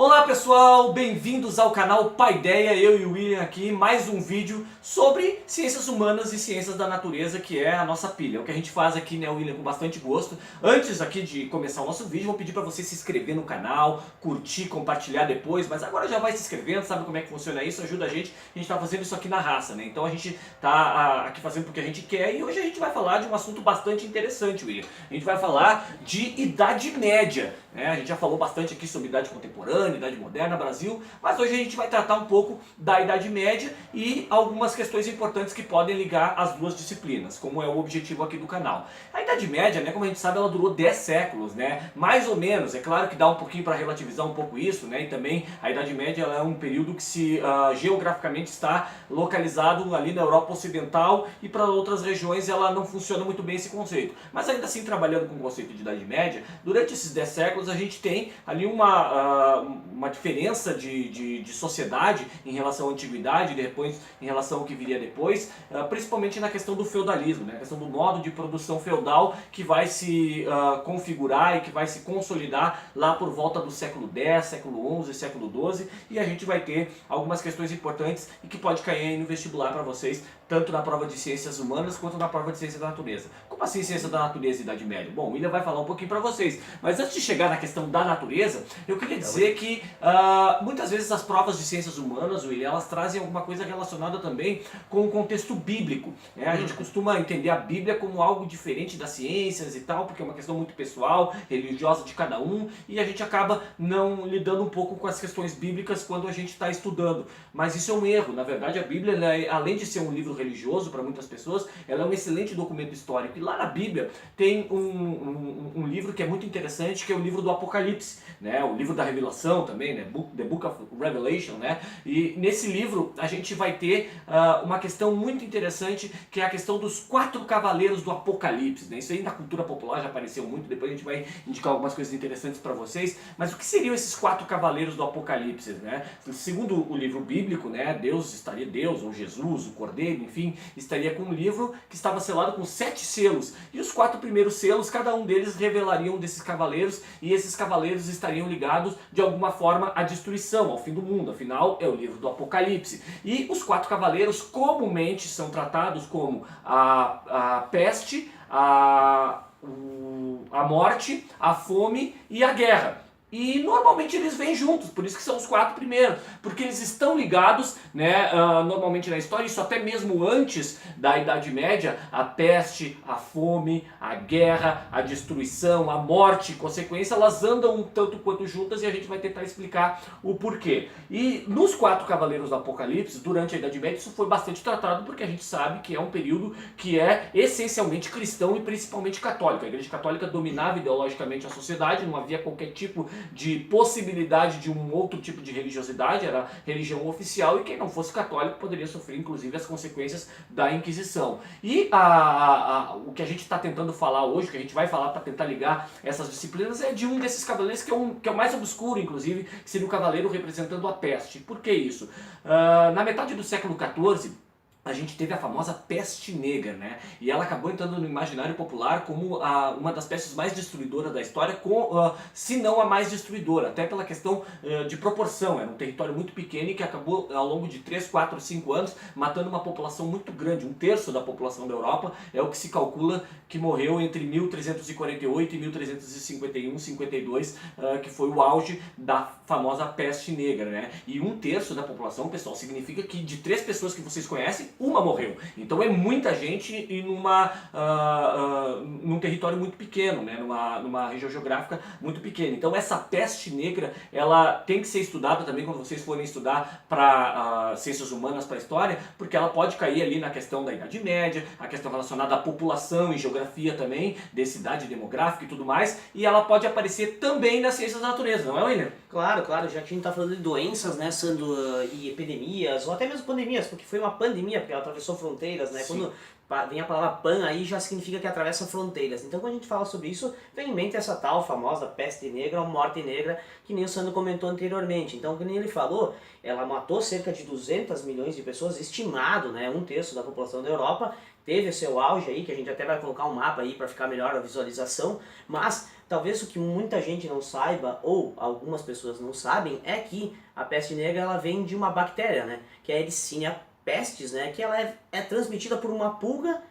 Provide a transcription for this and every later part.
Olá pessoal, bem-vindos ao canal Paideia, eu e o William aqui, mais um vídeo sobre ciências humanas e ciências da natureza, que é a nossa pilha. O que a gente faz aqui, né, William, com bastante gosto. Antes aqui de começar o nosso vídeo, vou pedir para você se inscrever no canal, curtir, compartilhar depois, mas agora já vai se inscrevendo, sabe como é que funciona isso, ajuda a gente tá fazendo isso aqui na raça, né? Então a gente tá aqui fazendo porque a gente quer e hoje a gente vai falar de um assunto bastante interessante, William. A gente vai falar de Idade Média, né? A gente já falou bastante aqui sobre Idade Contemporânea, Idade Moderna, Brasil, mas hoje a gente vai tratar um pouco da Idade Média e algumas questões importantes que podem ligar as duas disciplinas, como é o objetivo aqui do canal. A Idade Média, né, como a gente sabe, ela durou 10 séculos, né, mais ou menos. É claro que dá um pouquinho para relativizar um pouco isso, né, e também a Idade Média ela é um período que geograficamente está localizado ali na Europa Ocidental e para outras regiões ela não funciona muito bem esse conceito. Mas ainda assim, trabalhando com o conceito de Idade Média, durante esses 10 séculos a gente tem ali uma diferença de sociedade em relação à antiguidade e depois em relação ao que viria depois, principalmente na questão do feudalismo, né? A questão do modo de produção feudal que vai se configurar e que vai se consolidar lá por volta do século X, século XI, século XII, e a gente vai ter algumas questões importantes e que pode cair aí no vestibular para vocês, tanto na prova de ciências humanas quanto na prova de ciência da natureza. Como assim ciência da natureza e Idade Média? Bom, o William vai falar um pouquinho para vocês, mas antes de chegar na questão da natureza, eu queria dizer que muitas vezes as provas de ciências humanas, William, elas trazem alguma coisa relacionada também com o contexto bíblico, né? A gente costuma entender a Bíblia como algo diferente das ciências e tal, porque é uma questão muito pessoal, religiosa de cada um, e a gente acaba não lidando um pouco com as questões bíblicas quando a gente está estudando. Mas isso é um erro. Na verdade, a Bíblia, além de ser um livro religioso para muitas pessoas, ela é um excelente documento histórico. E lá na Bíblia tem um livro que é muito interessante, que é o livro do Apocalipse, né? O livro da Revelação também, né? The Book of Revelation, né? E nesse livro a gente vai ter uma questão muito interessante, que é a questão dos 4 cavaleiros do Apocalipse, né? Isso aí na cultura popular já apareceu muito, depois a gente vai indicar algumas coisas interessantes para vocês. Mas o que seriam esses 4 cavaleiros do Apocalipse, né? Segundo o livro bíblico, né? Deus ou Jesus, o Cordeiro, enfim, estaria com um livro que estava selado com 7 selos. E os 4 primeiros selos, cada um deles revelariam desses cavaleiros, e esses cavaleiros estariam ligados de alguma forma à destruição, ao fim do mundo. Afinal, é o livro do Apocalipse. E os 4 cavaleiros comumente são tratados como a peste, a morte, a fome e a guerra. E normalmente eles vêm juntos, por isso que são os 4 primeiros, porque eles estão ligados, né, normalmente na história, isso até mesmo antes da Idade Média, a peste, a fome, a guerra, a destruição, a morte, consequência, elas andam um tanto quanto juntas e a gente vai tentar explicar o porquê. E nos 4 cavaleiros do Apocalipse, durante a Idade Média, isso foi bastante tratado porque a gente sabe que é um período que é essencialmente cristão e principalmente católico. A Igreja Católica dominava ideologicamente a sociedade, não havia qualquer tipo de possibilidade de um outro tipo de religiosidade, era religião oficial, e quem não fosse católico poderia sofrer inclusive as consequências da Inquisição. E o que a gente está tentando falar hoje, o que a gente vai falar para tentar ligar essas disciplinas, é de um desses cavaleiros que é o mais obscuro, inclusive, que seria o cavaleiro representando a peste. Por que isso? Na metade do século XIV, a gente teve a famosa peste negra, né? E ela acabou entrando no imaginário popular como uma das pestes mais destruidoras da história, se não a mais destruidora, até pela questão de proporção. Era um território muito pequeno e que acabou, ao longo de 3, 4, 5 anos, matando uma população muito grande. 1/3 da população da Europa é o que se calcula que morreu entre 1348 e 1351, 52, que foi o auge da famosa peste negra, né? E 1/3 da população, pessoal, significa que de 3 pessoas que vocês conhecem, uma morreu. Então é muita gente e num território muito pequeno, né? numa região geográfica muito pequena. Então essa peste negra, ela tem que ser estudada também quando vocês forem estudar para ciências humanas, para história, porque ela pode cair ali na questão da Idade Média, a questão relacionada à população e geografia também, densidade demográfica e tudo mais, e ela pode aparecer também nas ciências da natureza, não é, William? Claro, claro, já que a gente está falando de doenças, né, sendo e epidemias, ou até mesmo pandemias, porque foi uma pandemia, porque ela atravessou fronteiras, né? Sim. Quando vem a palavra pan aí já significa que atravessa fronteiras. Então quando a gente fala sobre isso, vem em mente essa tal famosa peste negra ou morte negra, que nem o Sandro comentou anteriormente. Então, como ele falou, ela matou cerca de 200 milhões de pessoas, estimado, né, 1/3 da população da Europa, teve o seu auge aí, que a gente até vai colocar um mapa aí para ficar melhor a visualização, mas talvez o que muita gente não saiba, ou algumas pessoas não sabem, é que a peste negra ela vem de uma bactéria, né, que é a Yersinia pestis, né, que ela é transmitida por uma pulga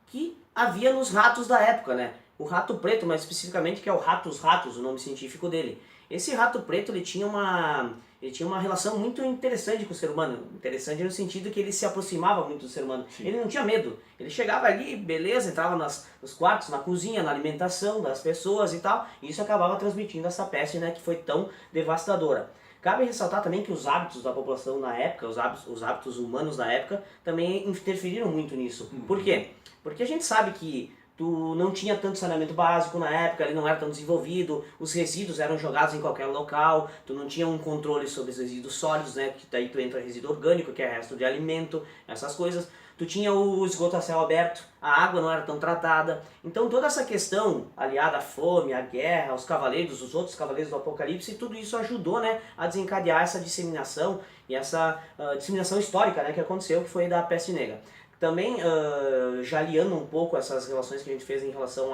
que havia nos ratos da época, né, o rato preto, mais especificamente, que é o ratus ratus, o nome científico dele. Esse rato preto ele tinha uma relação muito interessante com o ser humano. Interessante no sentido que ele se aproximava muito do ser humano. Sim. Ele não tinha medo. Ele chegava ali, beleza, entrava nos quartos, na cozinha, na alimentação das pessoas e tal. E isso acabava transmitindo essa peste, né, que foi tão devastadora. Cabe ressaltar também que os hábitos da população na época, os hábitos humanos na época, também interferiram muito nisso. Por quê? Porque a gente sabe que tu não tinha tanto saneamento básico na época, ele não era tão desenvolvido, os resíduos eram jogados em qualquer local, tu não tinha um controle sobre os resíduos sólidos, né, que daí tu entra resíduo orgânico, que é resto de alimento, essas coisas. Tu tinha o esgoto a céu aberto, a água não era tão tratada. Então toda essa questão, aliada à fome, à guerra, aos cavaleiros, os outros cavaleiros do Apocalipse, tudo isso ajudou, né, a desencadear essa disseminação e essa disseminação histórica, né, que aconteceu, que foi da peste negra. Também, já aliando um pouco essas relações que a gente fez em relação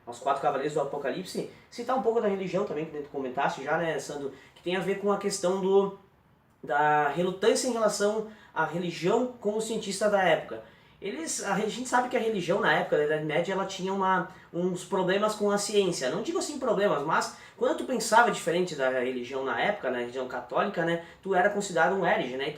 aos 4 cavaleiros do Apocalipse, citar um pouco da religião também, que tu comentaste já, né, Sandro, que tem a ver com a questão da relutância em relação à religião como cientista da época. A gente sabe que a religião na época da Idade Média ela tinha uns problemas com a ciência. Não digo assim problemas, mas quando tu pensava diferente da religião na época, na religião católica, né, tu era considerado um herege, né?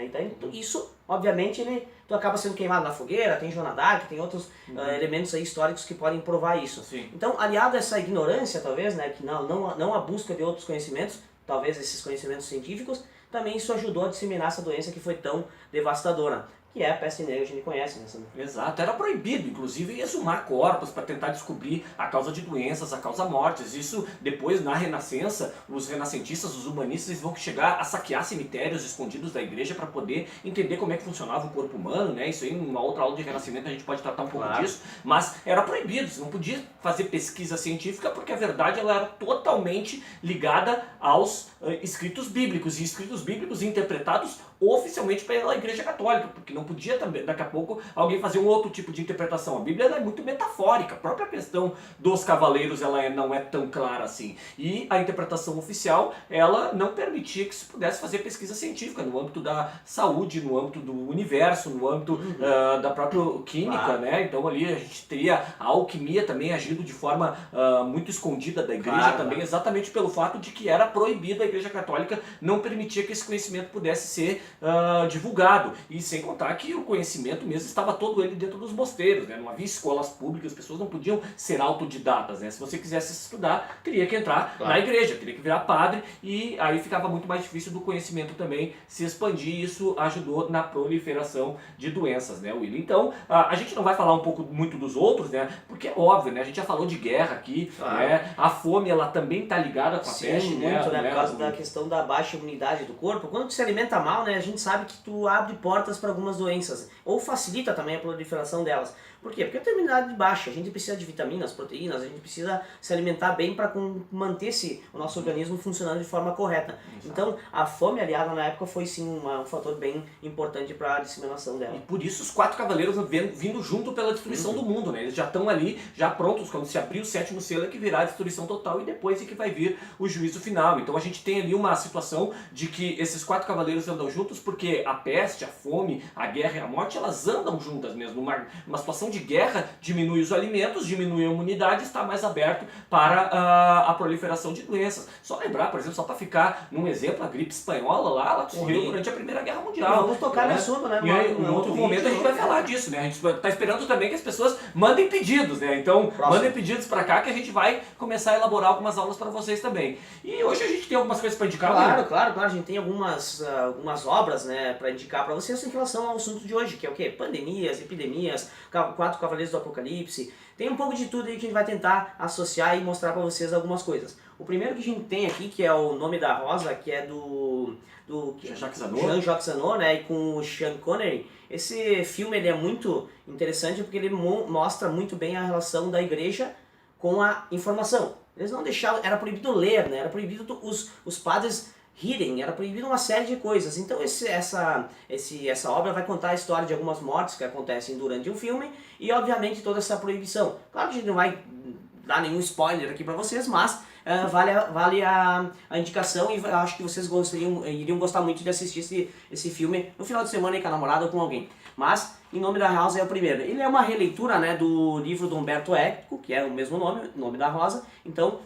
Então isso, obviamente, tu acaba sendo queimado na fogueira, tem Joana d'Arc, tem outros elementos aí históricos que podem provar isso. Sim. Então, aliado a essa ignorância, talvez, né, que não a busca de outros conhecimentos, talvez esses conhecimentos científicos, também isso ajudou a disseminar essa doença que foi tão devastadora, que é a peste negra, a gente conhece, né, Sandro? Exato, era proibido, inclusive, exumar corpos para tentar descobrir a causa de doenças, a causa mortes. Isso, depois, na Renascença, os renascentistas, os humanistas, eles vão chegar a saquear cemitérios escondidos da igreja para poder entender como é que funcionava o corpo humano, né? Isso aí, numa outra aula de renascimento, a gente pode tratar um pouco disso, mas era proibido, você não podia fazer pesquisa científica porque a verdade ela era totalmente ligada aos escritos bíblicos, e escritos bíblicos interpretados oficialmente pela Igreja Católica, porque não podia também, daqui a pouco, alguém fazer um outro tipo de interpretação. A Bíblia ela é muito metafórica, a própria questão dos cavaleiros ela não é tão clara assim. E a interpretação oficial, ela não permitia que se pudesse fazer pesquisa científica no âmbito da saúde, no âmbito do universo, no âmbito da própria química, né? Então ali a gente teria a alquimia também agindo de forma muito escondida da Igreja também, exatamente pelo fato de que era proibido, a Igreja Católica não permitia que esse conhecimento pudesse ser divulgado. E sem contar que o conhecimento mesmo estava todo ele dentro dos mosteiros, né? Não havia escolas públicas, as pessoas não podiam ser autodidatas, né? Se você quisesse estudar, teria que entrar na igreja, teria que virar padre, e aí ficava muito mais difícil do conhecimento também se expandir, e isso ajudou na proliferação de doenças, né, William? Então, a gente não vai falar um pouco muito dos outros, né? Porque é óbvio, né? A gente já falou de guerra aqui, né? A fome, ela também está ligada com a peste, muito, né? Por causa da questão da baixa imunidade do corpo. Quando tu se alimenta mal, né? A gente sabe que tu abre portas para algumas doenças, ou facilita também a proliferação delas. Por quê? Porque a imunidade baixa, a gente precisa de vitaminas, proteínas, a gente precisa se alimentar bem para manter o nosso organismo funcionando de forma correta. Então, a fome aliada na época foi sim um fator bem importante para a disseminação dela. E por isso os 4 cavaleiros vindo junto pela destruição do mundo, né? Eles já estão ali, já prontos, quando se abrir o 7º selo é que virá a destruição total, e depois é que vai vir o juízo final. Então a gente tem ali uma situação de que esses 4 cavaleiros andam juntos porque a peste, a fome, a guerra e a morte, elas andam juntas mesmo. Uma situação de guerra diminui os alimentos, diminui a imunidade, está mais aberto para a proliferação de doenças. Só lembrar, por exemplo, só para ficar num exemplo, a gripe espanhola lá, ela correu durante a Primeira Guerra Mundial. Vamos tocar no assunto, né? E aí, em outro momento a gente vai falar disso, né? A gente está esperando também que as pessoas mandem pedidos, né? Então, mandem pedidos para cá que a gente vai começar a elaborar algumas aulas para vocês também. E hoje a gente tem algumas coisas para indicar. Claro, a gente tem algumas obras, né, para indicar para vocês em relação ao assunto de hoje, que é o quê? Pandemias, epidemias, 4 cavaleiros do Apocalipse. Tem um pouco de tudo aí que a gente vai tentar associar e mostrar para vocês algumas coisas. O primeiro que a gente tem aqui, que é o Nome da Rosa, que é do Jean-Jacques Annaud, né, e com o Sean Connery. Esse filme ele é muito interessante porque ele mostra muito bem a relação da igreja com a informação. Eles não deixavam, era proibido ler, né? Era proibido os padres hidden, era proibido uma série de coisas. Então essa obra vai contar a história de algumas mortes que acontecem durante o filme e obviamente toda essa proibição. Claro que a gente não vai dar nenhum spoiler aqui pra vocês, mas vale a indicação e acho que vocês iriam gostar muito de assistir esse filme no final de semana aí com a namorada ou com alguém. Mas Em Nome da Rosa é o primeiro. Ele é uma releitura, né, do livro do Humberto Eco, que é o mesmo nome, Nome da Rosa. Então,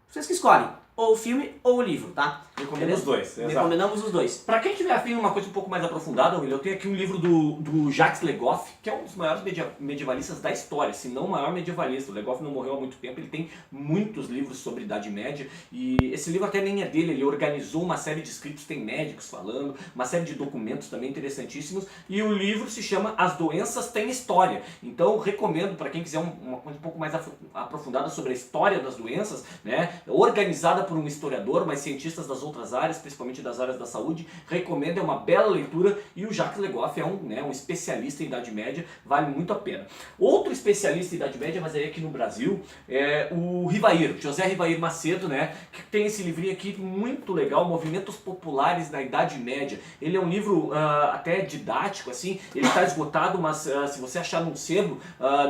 vocês que escolhem, ou o filme ou o livro, tá? Recomendo os dois, exato. Recomendamos os dois. Pra quem tiver afim de uma coisa um pouco mais aprofundada, William, eu tenho aqui um livro do Jacques Le Goff, que é um dos maiores medievalistas da história, se não o maior medievalista. O Le Goff não morreu há muito tempo, ele tem muitos livros sobre Idade Média, e esse livro até nem é dele, ele organizou uma série de escritos, tem médicos falando, uma série de documentos também interessantíssimos, e o livro se chama As Doenças Têm História. Então recomendo para quem quiser uma coisa um pouco mais aprofundada sobre a história das doenças, né, organizada por um historiador, mas cientistas das outras áreas, principalmente das áreas da saúde, recomendo, é uma bela leitura, e o Jacques Le Goff é um especialista em Idade Média, vale muito a pena. Outro especialista em Idade Média, mas aí aqui no Brasil, é o Rivair, José Rivair Macedo, né, que tem esse livrinho aqui muito legal, Movimentos Populares na Idade Média. Ele é um livro até didático, assim, ele está esgotado, mas se você achar num sebo,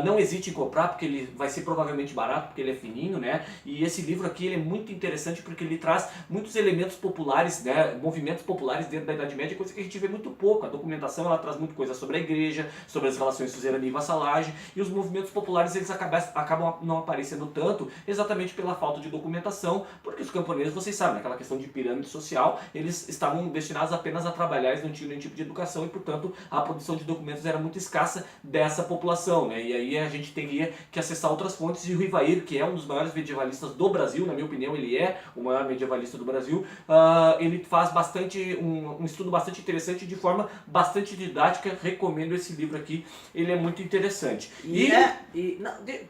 não hesite em comprar, porque ele vai ser provavelmente barato, porque ele é fininho, né, e esse livro aqui ele é muito interessante porque ele traz muitos elementos populares, né, movimentos populares dentro da Idade Média, coisa que a gente vê muito pouco. A documentação ela traz muita coisa sobre a igreja, sobre as relações suzerania e vassalagem, e os movimentos populares eles acabam não aparecendo tanto, exatamente pela falta de documentação, porque os camponeses, vocês sabem, aquela questão de pirâmide social, eles estavam destinados apenas a trabalhar, eles não tinham nenhum tipo de educação, e portanto a produção de documentos era muito escassa dessa população, né, e aí a gente teria que acessar outras fontes, e o Rivair, que é um dos maiores medievalistas do Brasil, na minha opinião ele é o maior medievalista do Brasil, ele faz um estudo bastante interessante, de forma bastante didática. Recomendo esse livro aqui, ele é muito interessante.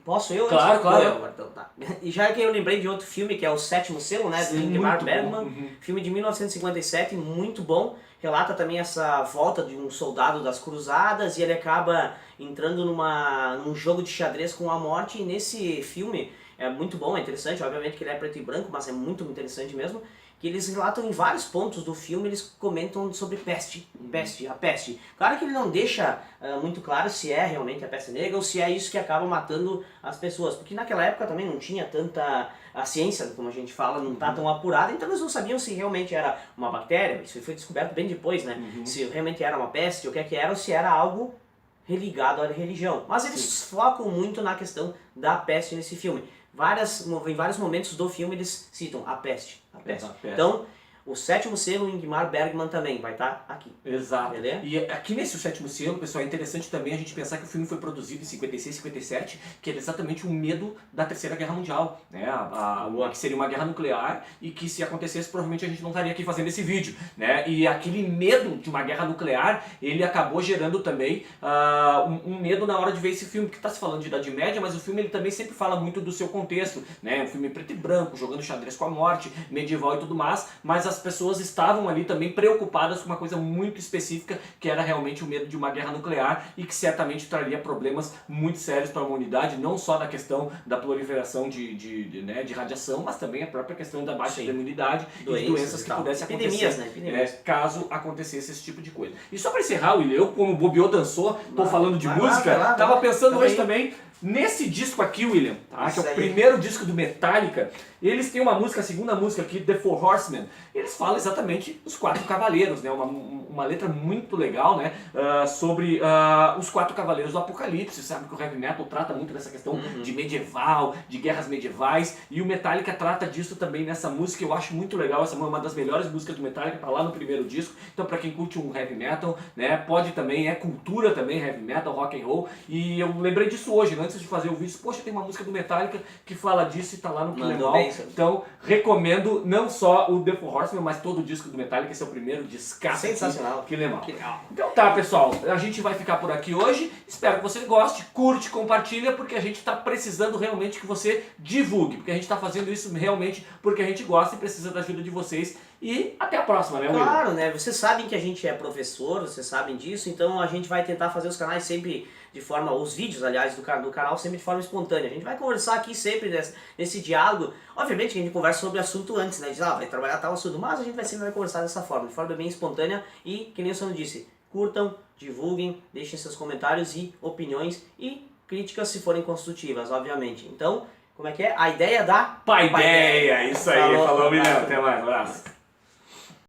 Posso eu? Claro, claro. Então, tá. E já que eu lembrei de outro filme, que é O Sétimo Selo, né, do Ingmar Bergman, filme de 1957, muito bom, relata também essa volta de um soldado das cruzadas, e ele acaba entrando num jogo de xadrez com a morte, e nesse filme é muito bom, é interessante, obviamente que ele é preto e branco, mas é muito interessante mesmo, que eles relatam em vários pontos do filme, eles comentam sobre a peste. Claro que ele não deixa muito claro se é realmente a peste negra ou se é isso que acaba matando as pessoas, porque naquela época também não tinha tanta a ciência, como a gente fala, não está tão apurada, então eles não sabiam se realmente era uma bactéria, isso foi descoberto bem depois, né? Se realmente era uma peste, o que é que era, ou se era algo ligado à religião. Mas eles focam muito na questão da peste nesse filme. Em vários momentos do filme eles citam a peste. Então, O Sétimo Selo, Ingmar Bergman também vai estar aqui. Exato. Beleza? E aqui nesse O Sétimo Selo, pessoal, é interessante também a gente pensar que o filme foi produzido em 56, 57, que era exatamente o medo da Terceira Guerra Mundial, né? Que seria uma guerra nuclear, e que se acontecesse provavelmente a gente não estaria aqui fazendo esse vídeo, né? E aquele medo de uma guerra nuclear, ele acabou gerando também um medo na hora de ver esse filme, que está se falando de Idade Média, mas o filme ele também sempre fala muito do seu contexto, né? Um filme preto e branco, jogando xadrez com a morte, medieval e tudo mais, mas as pessoas estavam ali também preocupadas com uma coisa muito específica, que era realmente o medo de uma guerra nuclear, e que certamente traria problemas muito sérios para a humanidade, não só na questão da proliferação de radiação, mas também a própria questão da baixa imunidade e doenças que pudessem acontecer, Epidemias. caso acontecesse esse tipo de coisa. E só para encerrar, William, eu como Bobiô dançou, tô falando de música, tava pensando hoje também nesse disco aqui, William, tá? Que é o primeiro disco do Metallica. Eles têm uma música, a segunda música aqui, The Four Horsemen. Eles falam exatamente dos quatro cavaleiros, né? Uma letra muito legal, né? Sobre os quatro cavaleiros do Apocalipse. Você sabe que o heavy metal trata muito dessa questão de medieval, de guerras medievais. E o Metallica trata disso também nessa música. Eu acho muito legal. Essa é uma das melhores músicas do Metallica, tá lá no primeiro disco. Então pra quem curte um heavy metal, né? Pode também, é cultura também, heavy metal, rock and roll. E eu lembrei disso hoje, né? Antes de fazer o vídeo. Poxa, tem uma música do Metallica que fala disso e tá lá no Kilemal. Então, recomendo não só o The Four Horsemen, mas todo o disco do Metallica. Esse é o primeiro discaço. Sensacional. Que legal. Então tá, pessoal. A gente vai ficar por aqui hoje. Espero que você goste. Curte, compartilha, porque a gente está precisando realmente que você divulgue. Porque a gente está fazendo isso realmente porque a gente gosta e precisa da ajuda de vocês. E até a próxima, né, Will? Claro, né? Vocês sabem que a gente é professor, vocês sabem disso, então a gente vai tentar fazer os canais sempre de forma, os vídeos, aliás, do canal sempre de forma espontânea. A gente vai conversar aqui sempre nesse diálogo. Obviamente que a gente conversa sobre o assunto antes, né? Diz, vai trabalhar tal assunto, mas a gente sempre vai conversar dessa forma, de forma bem espontânea e, que nem o Sandro disse, curtam, divulguem, deixem seus comentários e opiniões e críticas se forem construtivas, obviamente. Então, como é que é? A ideia da Paideia, isso aí. Falou, William. Até mais. Um abraço.